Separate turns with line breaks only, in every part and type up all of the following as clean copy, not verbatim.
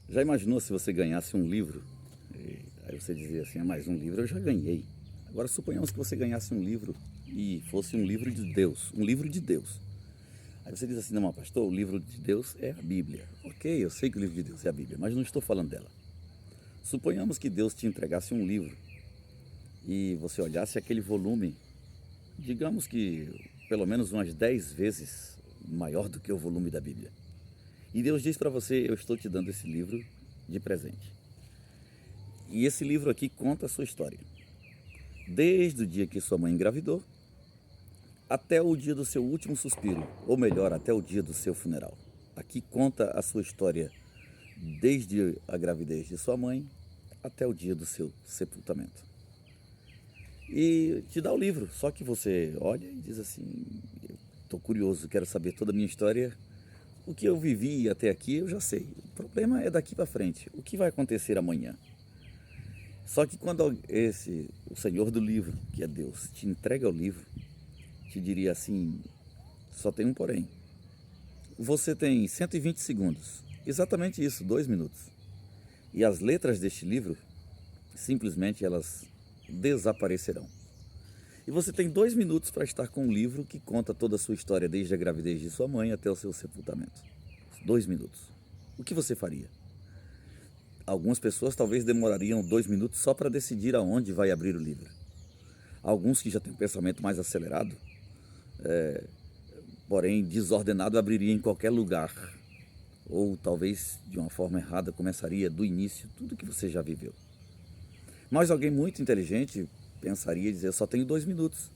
Já imaginou se você ganhasse um livro? Aí você dizia assim, mais um livro eu já ganhei. Agora suponhamos que você ganhasse um livro e fosse um livro de Deus, um livro de Deus. Aí você diz assim, não, pastor, o livro de Deus é a Bíblia. Ok, eu sei que o livro de Deus é a Bíblia, mas não estou falando dela. Suponhamos que Deus te entregasse um livro e você olhasse aquele volume, digamos que pelo menos umas 10 vezes maior do que o volume da Bíblia. E Deus diz para você, eu estou te dando esse livro de presente. E esse livro aqui conta a sua história. Desde o dia que sua mãe engravidou, até o dia do seu último suspiro, ou melhor, até o dia do seu funeral. Aqui conta a sua história desde a gravidez de sua mãe até o dia do seu sepultamento. E te dá o livro, só que você olha e diz assim, estou curioso, quero saber toda a minha história. O que eu vivi até aqui eu já sei. O problema é daqui para frente. O que vai acontecer amanhã? Só que quando o Senhor do livro, que é Deus, te entrega o livro, te diria assim, só tem um porém. Você tem 120 segundos, exatamente isso, 2 minutos. E as letras deste livro, simplesmente elas desaparecerão. E você tem 2 minutos para estar com um livro que conta toda a sua história, desde a gravidez de sua mãe até o seu sepultamento. 2 minutos. O que você faria? Algumas pessoas talvez demorariam 2 minutos só para decidir aonde vai abrir o livro. Alguns que já têm um pensamento mais acelerado, porém desordenado, abriria em qualquer lugar. Ou talvez de uma forma errada começaria do início tudo que você já viveu. Mas alguém muito inteligente pensaria e dizer, eu só tenho 2 minutos.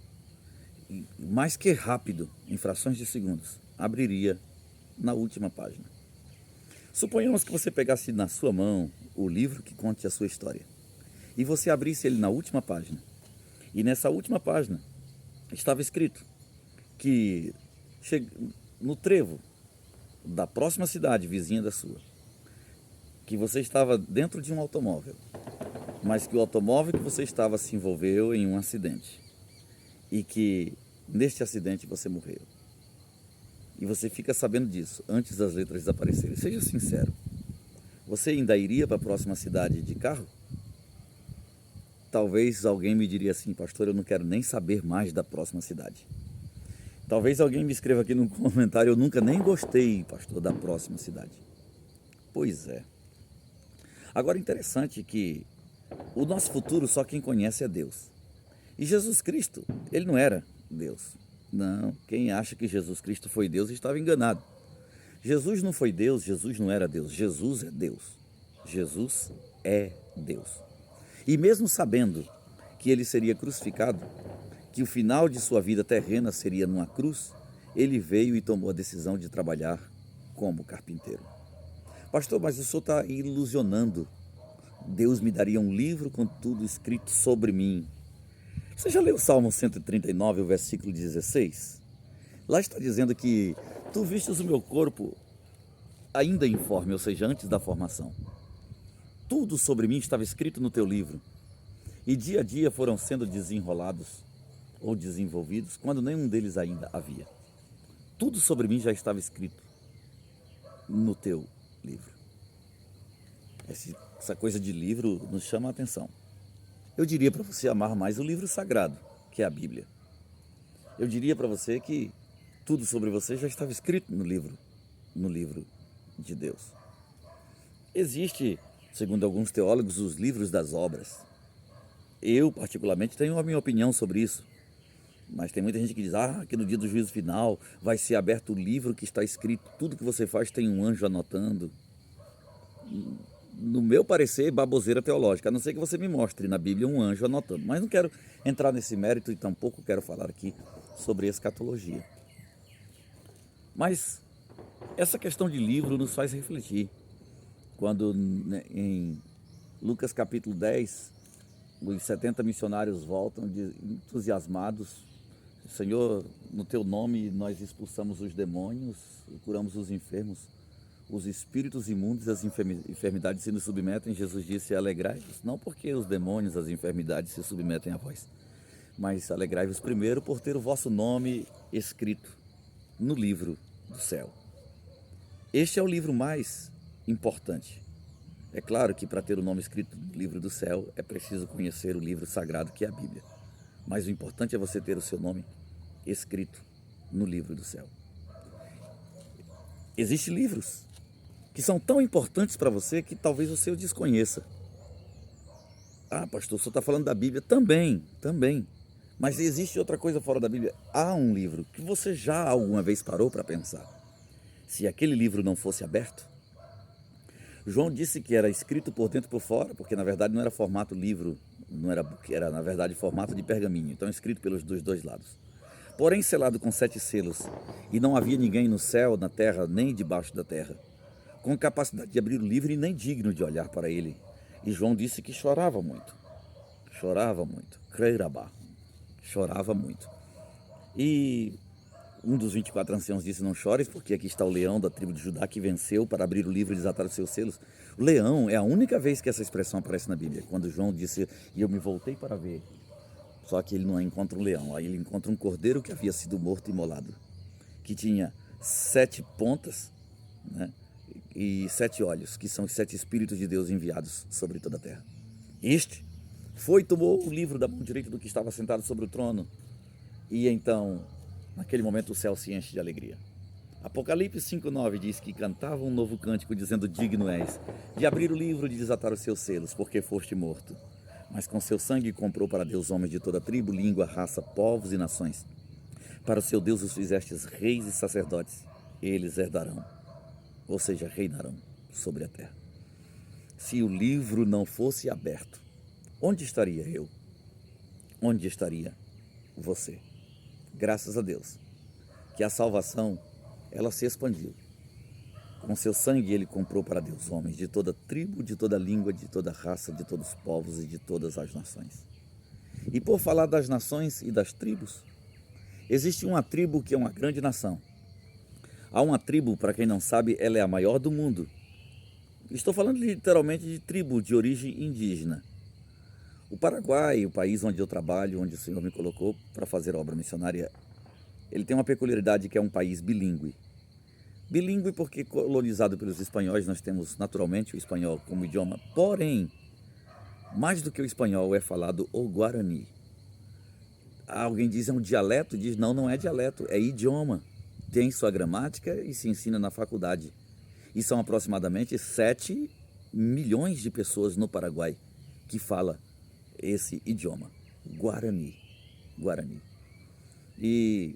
E mais que rápido, em frações de segundos, abriria na última página. Suponhamos que você pegasse na sua mão o livro que conte a sua história e você abrisse ele na última página. E nessa última página estava escrito que no trevo da próxima cidade vizinha da sua, que você estava dentro de um automóvel, mas que o automóvel que você estava se envolveu em um acidente e que neste acidente você morreu. E você fica sabendo disso antes das letras desaparecerem. Seja sincero. Você ainda iria para a próxima cidade de carro? Talvez alguém me diria assim, pastor, eu não quero nem saber mais da próxima cidade. Talvez alguém me escreva aqui no comentário, eu nunca nem gostei, pastor, da próxima cidade. Pois é. Agora, interessante que o nosso futuro só quem conhece é Deus. E Jesus Cristo, ele não era Deus. Não, quem acha que Jesus Cristo foi Deus estava enganado. Jesus não foi Deus, Jesus não era Deus, Jesus é Deus. Jesus é Deus. E mesmo sabendo que ele seria crucificado, que o final de sua vida terrena seria numa cruz, ele veio e tomou a decisão de trabalhar como carpinteiro. Pastor, mas o senhor está ilusionando. Deus me daria um livro com tudo escrito sobre mim. Você já leu o Salmo 139, o versículo 16? Lá está dizendo que tu vistes o meu corpo ainda informe, ou seja, antes da formação. Tudo sobre mim estava escrito no teu livro. E dia a dia foram sendo desenrolados ou desenvolvidos, quando nenhum deles ainda havia. Tudo sobre mim já estava escrito no teu livro. Essa coisa de livro nos chama a atenção. Eu diria para você amar mais o livro sagrado, que é a Bíblia. Eu diria para você que tudo sobre você já estava escrito no livro de Deus. Existe, segundo alguns teólogos, os livros das obras. Eu, particularmente, tenho a minha opinião sobre isso. Mas tem muita gente que diz, que no dia do juízo final vai ser aberto o livro que está escrito, tudo que você faz tem um anjo anotando. No meu parecer, baboseira teológica, a não ser que você me mostre na Bíblia um anjo anotando. Mas não quero entrar nesse mérito e tampouco quero falar aqui sobre escatologia. Mas essa questão de livro nos faz refletir. Quando em Lucas capítulo 10, os 70 missionários voltam entusiasmados. Senhor, no teu nome nós expulsamos os demônios, curamos os enfermos, os espíritos imundos e as enfermidades se nos submetem. Jesus disse, alegrai-vos, não porque os demônios, as enfermidades se submetem a vós, mas alegrai-vos primeiro por ter o vosso nome escrito no livro do céu. Este é o livro mais importante É claro que para ter o nome escrito no livro do céu é preciso conhecer o livro sagrado que é a Bíblia. Mas o importante é você ter o seu nome escrito no livro do céu. Existem livros que são tão importantes para você que talvez você o desconheça. Ah, pastor, o senhor está falando da Bíblia? Também, também. Mas existe outra coisa fora da Bíblia. Há um livro que você já alguma vez parou para pensar. Se aquele livro não fosse aberto, João disse que era escrito por dentro e por fora, porque na verdade não era formato livro, não era book, era na verdade formato de pergaminho, então escrito pelos dois lados. Porém selado com 7 selos, e não havia ninguém no céu, na terra, nem debaixo da terra, com capacidade de abrir o livro e nem digno de olhar para ele. E João disse que chorava muito, Creirabá, chorava muito. E um dos 24 anciãos disse: não chores, porque aqui está o leão da tribo de Judá que venceu para abrir o livro e desatar os seus selos. O leão é a única vez que essa expressão aparece na Bíblia, quando João disse: e eu me voltei para ver. Só que ele não encontra um leão, aí ele encontra um cordeiro que havia sido morto e imolado, que tinha 7 pontas, né, e 7 olhos, que são os 7 Espíritos de Deus enviados sobre toda a terra. Este foi e tomou o livro da mão direita do que estava sentado sobre o trono, e então, naquele momento, o céu se enche de alegria. Apocalipse 5,9 diz que cantava um novo cântico, dizendo: digno és de abrir o livro e de desatar os seus selos, porque foste morto. Mas com seu sangue comprou para Deus homens de toda tribo, língua, raça, povos e nações. Para o seu Deus os fizestes reis e sacerdotes. Eles herdarão, ou seja, reinarão sobre a terra. Se o livro não fosse aberto, onde estaria eu? Onde estaria você? Graças a Deus que a salvação, ela se expandiu. Com seu sangue ele comprou para Deus homens de toda tribo, de toda língua, de toda raça, de todos os povos e de todas as nações. E por falar das nações e das tribos, existe uma tribo que é uma grande nação. Há uma tribo, para quem não sabe, ela é a maior do mundo. Estou falando literalmente de tribo de origem indígena. O Paraguai, o país onde eu trabalho, onde o Senhor me colocou para fazer a obra missionária, ele tem uma peculiaridade que é um país bilíngue. Bilíngue porque colonizado pelos espanhóis, nós temos naturalmente o espanhol como idioma. Porém, mais do que o espanhol é falado o guarani. Alguém diz é um dialeto, diz não, não é dialeto, é idioma. Tem sua gramática e se ensina na faculdade. E são aproximadamente 7 milhões de pessoas no Paraguai que falam esse idioma, guarani. E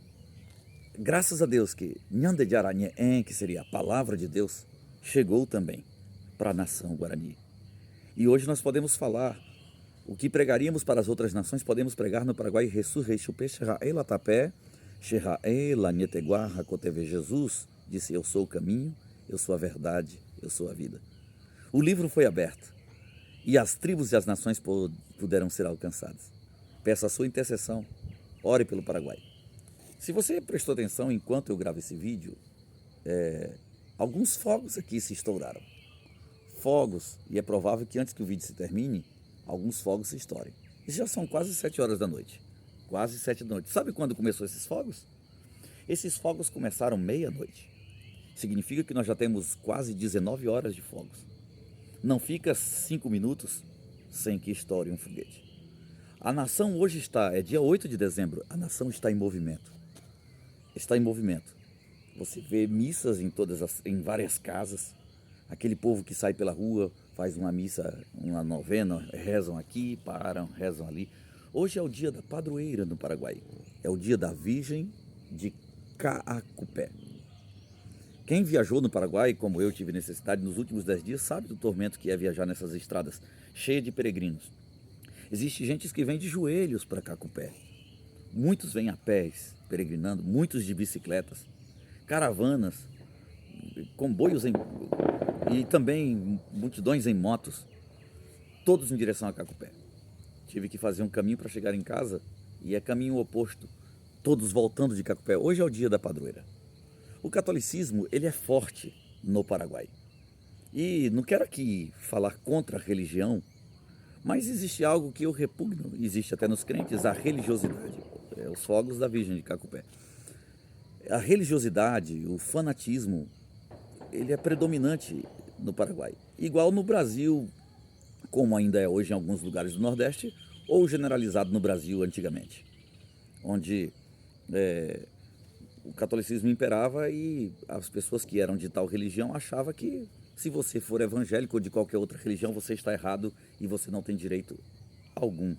graças a Deus que Nhande de Aranhém, que seria a palavra de Deus, chegou também para a nação guarani. E hoje nós podemos falar o que pregaríamos para as outras nações, podemos pregar no Paraguai. Jesus disse: eu sou o caminho, eu sou a verdade, eu sou a vida. O livro foi aberto e as tribos e as nações puderam ser alcançadas. Peço a sua intercessão, ore pelo Paraguai. Se você prestou atenção enquanto eu gravo esse vídeo, alguns fogos aqui se estouraram. Fogos, e é provável que antes que o vídeo se termine, alguns fogos se estourem. E já são quase 7 horas da noite. Quase 7 da noite. Sabe quando começou esses fogos? Esses fogos começaram meia-noite. Significa que nós já temos quase 19 horas de fogos. Não fica 5 minutos sem que estoure um foguete. A nação hoje é dia 8 de dezembro, a nação está em movimento. Está em movimento. Você vê missas em várias casas. Aquele povo que sai pela rua, faz uma missa, uma novena, rezam aqui, param, rezam ali. Hoje é o dia da padroeira no Paraguai. É o dia da Virgem de Caacupé. Quem viajou no Paraguai, como eu tive necessidade nos últimos 10 dias, sabe do tormento que é viajar nessas estradas cheias de peregrinos. Existe gente que vem de joelhos para Caacupé. Muitos vêm a pés, peregrinando, muitos de bicicletas, caravanas, comboios e também multidões em motos, todos em direção a Caacupé. Tive que fazer um caminho para chegar em casa e é caminho oposto, todos voltando de Caacupé. Hoje é o dia da padroeira. O catolicismo, ele é forte no Paraguai. E não quero aqui falar contra a religião, mas existe algo que eu repugno, existe até nos crentes, a religiosidade. Os fogos da Virgem de Caacupé. A religiosidade, o fanatismo, ele é predominante no Paraguai. Igual no Brasil, como ainda é hoje em alguns lugares do Nordeste, ou generalizado no Brasil antigamente, onde o catolicismo imperava e as pessoas que eram de tal religião achavam que se você for evangélico ou de qualquer outra religião, você está errado e você não tem direito algum.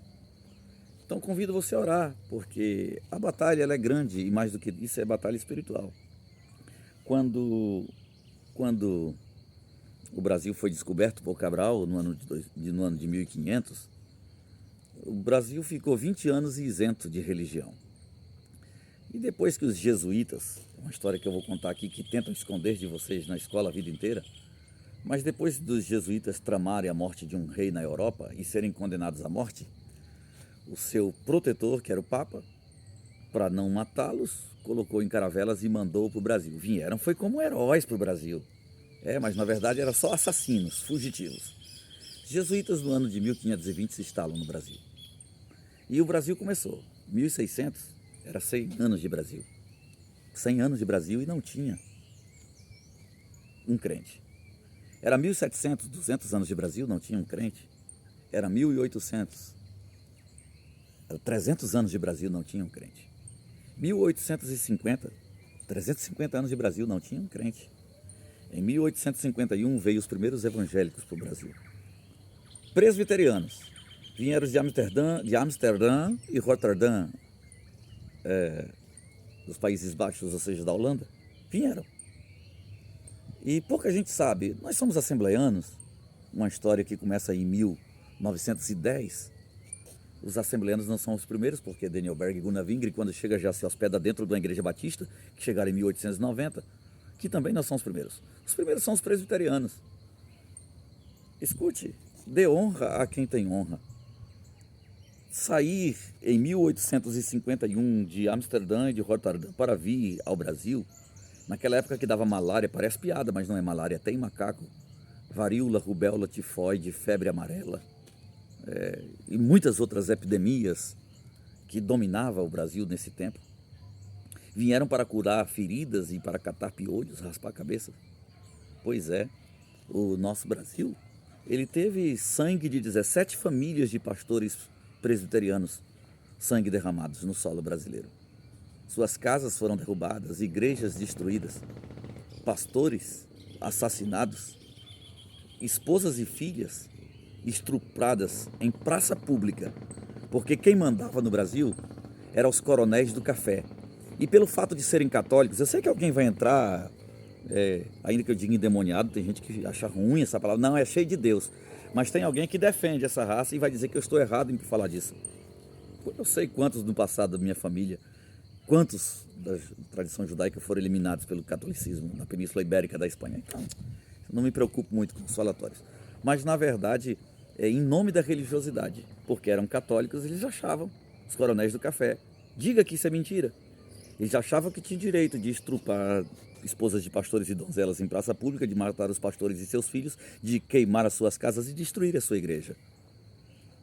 Então convido você a orar, porque a batalha ela é grande e mais do que isso é batalha espiritual. Quando o Brasil foi descoberto por Cabral no ano de 1500, o Brasil ficou 20 anos isento de religião. E depois que os jesuítas, uma história que eu vou contar aqui, que tentam esconder de vocês na escola a vida inteira, mas depois dos jesuítas tramarem a morte de um rei na Europa e serem condenados à morte, o seu protetor, que era o Papa, para não matá-los, colocou em caravelas e mandou para o Brasil. Vieram, foi como heróis para o Brasil. Mas na verdade eram só assassinos, fugitivos. Os jesuítas no ano de 1520 se instalam no Brasil. E o Brasil começou. 1600 era 100 anos de Brasil. 100 anos de Brasil e não tinha um crente. Era 1700, 200 anos de Brasil, não tinha um crente. Era 1800, 300 anos de Brasil, não tinha um crente. 1850, 350 anos de Brasil, não tinha um crente. Em 1851 veio os primeiros evangélicos para o Brasil. Presbiterianos vieram de Amsterdã e Rotterdam, dos Países Baixos, ou seja, da Holanda, vieram. E pouca gente sabe, nós somos assembleianos, uma história que começa em 1910. Os assembleianos não são os primeiros, porque Daniel Berg e Gunnar Wingre, quando chega, já se hospeda dentro da Igreja Batista, que chegaram em 1890, que também não são os primeiros. Os primeiros são os presbiterianos. Escute, dê honra a quem tem honra. Sair em 1851 de Amsterdã e de Rotterdam para vir ao Brasil, naquela época que dava malária, parece piada, mas não é malária, tem macaco, varíola, rubéola, tifoide, febre amarela, e muitas outras epidemias que dominavam o Brasil nesse tempo. Vieram para curar feridas e para catar piolhos, raspar a cabeça. Pois é, o nosso Brasil, ele teve sangue de 17 famílias de pastores presbiterianos, sangue derramados no solo brasileiro. Suas casas foram derrubadas, igrejas destruídas, pastores assassinados, esposas e filhas estupradas em praça pública, porque quem mandava no Brasil eram os coronéis do café. E pelo fato de serem católicos, eu sei que alguém vai entrar, ainda que eu diga endemoniado, tem gente que acha ruim essa palavra, não, é cheio de Deus, mas tem alguém que defende essa raça e vai dizer que eu estou errado em falar disso. Eu sei quantos no passado da minha família, quantos da tradição judaica foram eliminados pelo catolicismo na Península Ibérica da Espanha. Então, não me preocupo muito com os falatórios. Mas, na verdade, em nome da religiosidade, porque eram católicos, eles achavam, os coronéis do café, diga que isso é mentira. Eles achavam que tinha direito de estrupar esposas de pastores e donzelas em praça pública, de matar os pastores e seus filhos, de queimar as suas casas e destruir a sua igreja.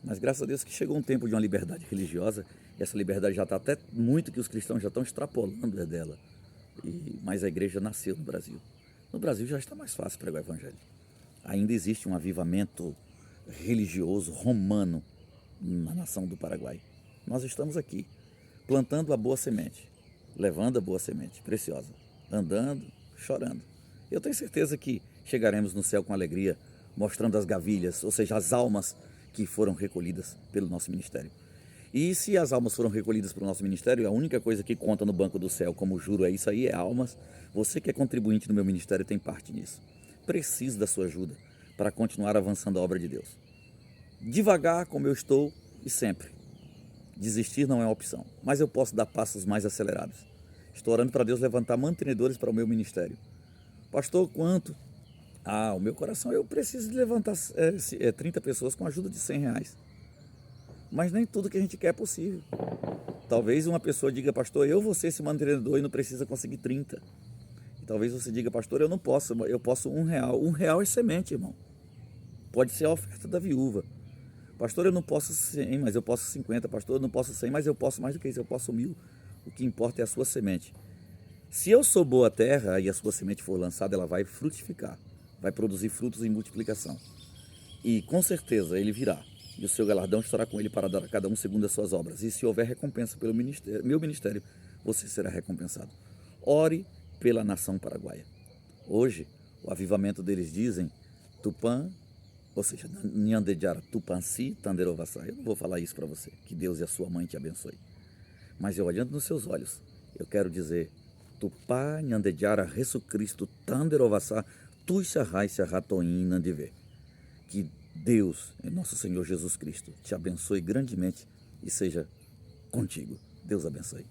Mas graças a Deus que chegou um tempo de uma liberdade religiosa, e essa liberdade já está até muito que os cristãos já estão extrapolando dela. Mas a igreja nasceu no Brasil. No Brasil já está mais fácil pregar o evangelho. Ainda existe um avivamento religioso romano na nação do Paraguai. Nós estamos aqui, plantando a boa semente, levando a boa semente preciosa, andando, chorando. Eu tenho certeza que chegaremos no céu com alegria, mostrando as gavilhas, ou seja, as almas que foram recolhidas pelo nosso ministério. E se as almas foram recolhidas pelo nosso ministério, a única coisa que conta no banco do céu como juro é isso aí, é almas. Você que é contribuinte no meu ministério tem parte nisso. Preciso da sua ajuda para continuar avançando a obra de Deus. Devagar, como eu estou, e sempre. Desistir não é uma opção, mas eu posso dar passos mais acelerados. Estou orando para Deus levantar mantenedores para o meu ministério. Pastor, quanto? O meu coração, eu preciso de levantar 30 pessoas com a ajuda de R$100. Mas nem tudo que a gente quer é possível. Talvez uma pessoa diga, pastor, eu vou ser esse mantenedor e não precisa conseguir 30. E talvez você diga, pastor, eu não posso, eu posso R$1. R$1 é semente, irmão. Pode ser a oferta da viúva. Pastor, eu não posso 100, mas eu posso 50. Pastor, eu não posso 100, mas eu posso mais do que isso, eu posso 1000. O que importa é a sua semente. Se eu sou boa terra e a sua semente for lançada, ela vai frutificar. vai produzir frutos em multiplicação. E com certeza ele virá, e o seu galardão estará com ele para dar a cada um segundo as suas obras. E se houver recompensa pelo meu ministério, você será recompensado. Ore pela nação paraguaia. Hoje, o avivamento deles dizem Tupã, ou seja, Nhandejara Tupanci Tanderovassá. Eu não vou falar isso para você, que Deus e a sua mãe te abençoe. Mas eu olhando nos seus olhos, eu quero dizer Tupá Nhandejara Jesucristo Tanderovassá Tuixarrai Sarratoim Nandivé. Que Deus, nosso Senhor Jesus Cristo, te abençoe grandemente e seja contigo. Deus abençoe.